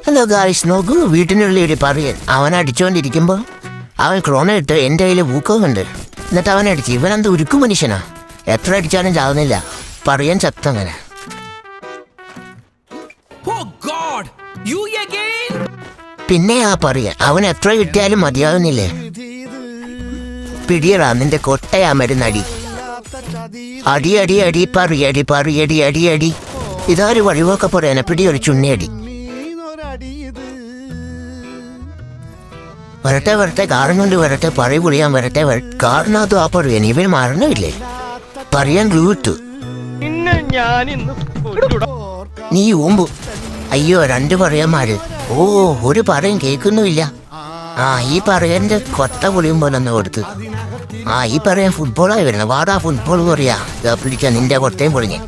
Hello guys, നോക്കൂ, വീട്ടിനുള്ളിൽ ഒരു പറയൻ. അവൻ അടിച്ചുകൊണ്ടിരിക്കുമ്പോൾ അവൻ ക്രോണ ഇട്ട് എൻ്റെ കയ്യിൽ ഊക്കമുണ്ട്. എന്നിട്ട് അവൻ അടിച്ച്. ഇവനെന്ത് ഉരുക്കു മനുഷ്യനാ, എത്ര അടിച്ചാലും ചാവുന്നില്ല. പറയൻ ചത്തങ്ങനെ. പിന്നെ ആ പറയൻ അവൻ എത്ര കിട്ടിയാലും മതിയാവുന്നില്ലേ. പിടിയടാ നിന്റെ കൊട്ടയാ മരുന്നടി. അടി അടി അടി പറയടി പറയടി അടി അടി. ഇതാര് വഴിവൊക്കെ പറയാനെ പിടിയൊരു ചുണ്ണിയടി. വരട്ടെ വരട്ടെ, കാറും കൊണ്ട് വരട്ടെ, പറയ പുളിയാൻ വരട്ടെ. കാറിനകത്ത് ആ പറയൻ ഇവൻ മറന്നില്ലേ. പറയാൻ റൂട്ട് നീ ഊമ്പു. അയ്യോ, 2 പറയന്മാര്. ഓ, ഒരു പറയും കേൾക്കുന്നുമില്ല. ഈ പറയന്റെ കൊട്ട പൊളിയും പോലെ ഒന്ന് കൊടുത്ത്. ഈ പറയാൻ ഫുട്ബോളായി വരുന്നത്. വാടാ ഫുട്ബോൾ പറയാ. പിടിച്ച നിന്റെ കൊട്ടയും പൊളിഞ്ഞ്.